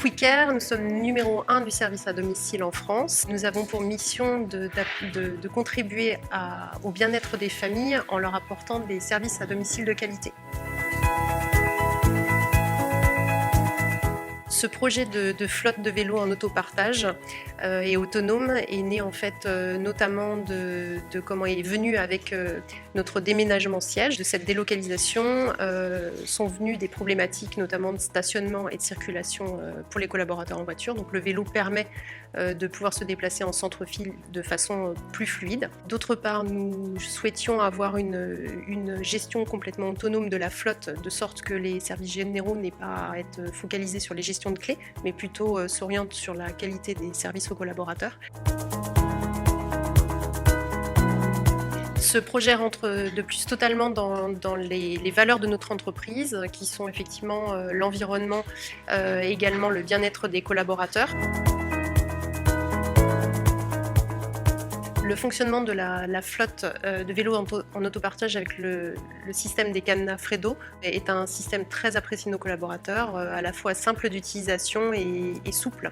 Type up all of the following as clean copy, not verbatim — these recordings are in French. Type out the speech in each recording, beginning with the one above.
Quicker, nous sommes numéro 1 du service à domicile en France. Nous avons pour mission de contribuer au bien-être des familles en leur apportant des services à domicile de qualité. Ce projet de flotte de vélos en autopartage et autonome est né en fait notamment de comment il est venu avec notre déménagement siège. De cette délocalisation sont venues des problématiques notamment de stationnement et de circulation pour les collaborateurs en voiture. Donc le vélo permet de pouvoir se déplacer en centre-ville de façon plus fluide. D'autre part, nous souhaitions avoir une gestion complètement autonome de la flotte, de sorte que les services généraux n'aient pas à être focalisés sur les gestions de clés, mais plutôt s'orientent sur la qualité des services aux collaborateurs. Ce projet rentre de plus totalement dans les valeurs de notre entreprise, qui sont effectivement l'environnement, également le bien-être des collaborateurs. Le fonctionnement de la flotte de vélos en autopartage avec le système des cadenas Fredo est un système très apprécié de nos collaborateurs, à la fois simple d'utilisation et souple.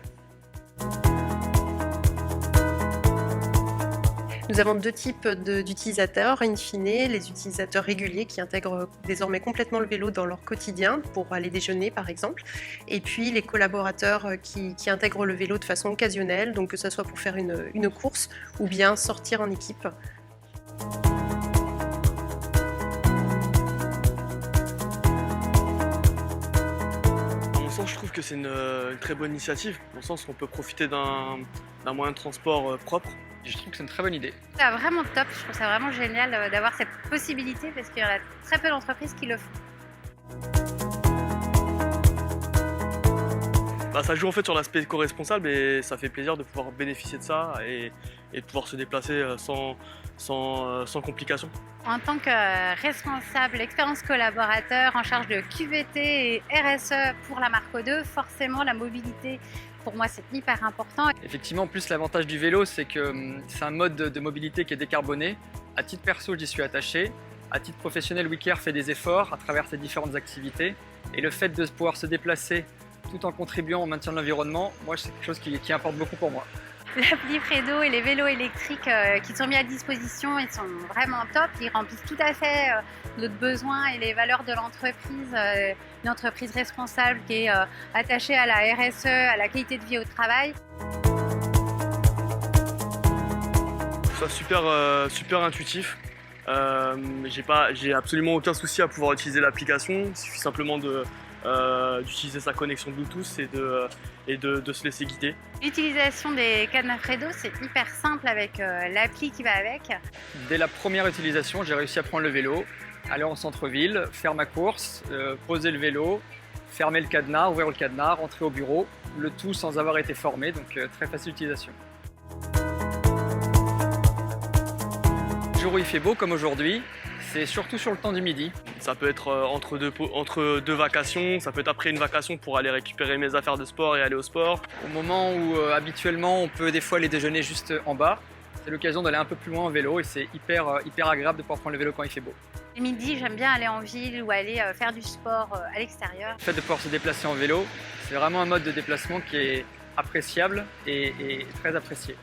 Nous avons deux types d'utilisateurs, in fine, les utilisateurs réguliers qui intègrent désormais complètement le vélo dans leur quotidien pour aller déjeuner par exemple, et puis les collaborateurs qui intègrent le vélo de façon occasionnelle, donc que ce soit pour faire une course ou bien sortir en équipe. À mon sens, je trouve que c'est une très bonne initiative, dans le sens où on peut profiter d'un moyen de transport propre. Je trouve que c'est une très bonne idée. C'est vraiment top, je trouve ça vraiment génial d'avoir cette possibilité parce qu'il y en a très peu d'entreprises qui le font. Ça joue en fait sur l'aspect éco-responsable et ça fait plaisir de pouvoir bénéficier de ça et de pouvoir se déplacer sans complications. En tant que responsable expérience collaborateur en charge de QVT et RSE pour la marque O2, forcément la mobilité pour moi c'est hyper important. Effectivement, en plus l'avantage du vélo c'est que c'est un mode de mobilité qui est décarboné. À titre perso j'y suis attaché, à titre professionnel Wicker fait des efforts à travers ses différentes activités et le fait de pouvoir se déplacer tout en contribuant au maintien de l'environnement, moi c'est quelque chose qui importe beaucoup pour moi. L'appli Fredo et les vélos électriques qui sont mis à disposition, ils sont vraiment top. Ils remplissent tout à fait notre besoin et les valeurs de l'entreprise. Une entreprise responsable qui est attachée à la RSE, à la qualité de vie au travail. C'est super intuitif. J'ai absolument aucun souci à pouvoir utiliser l'application. Il suffit simplement d'utiliser sa connexion Bluetooth et de se laisser guider. L'utilisation des cadenas Fredo, c'est hyper simple avec l'appli qui va avec. Dès la première utilisation, j'ai réussi à prendre le vélo, aller en centre-ville, faire ma course, poser le vélo, fermer le cadenas, ouvrir le cadenas, rentrer au bureau, le tout sans avoir été formé, donc très facile d'utilisation. Le jour où il fait beau comme aujourd'hui, c'est surtout sur le temps du midi. Ça peut être entre deux vacations, ça peut être après une vacation pour aller récupérer mes affaires de sport et aller au sport. Au moment où habituellement on peut des fois aller déjeuner juste en bas, c'est l'occasion d'aller un peu plus loin en vélo et c'est hyper agréable de pouvoir prendre le vélo quand il fait beau. Le midi, j'aime bien aller en ville ou aller faire du sport à l'extérieur. Le fait de pouvoir se déplacer en vélo, c'est vraiment un mode de déplacement qui est appréciable et très apprécié.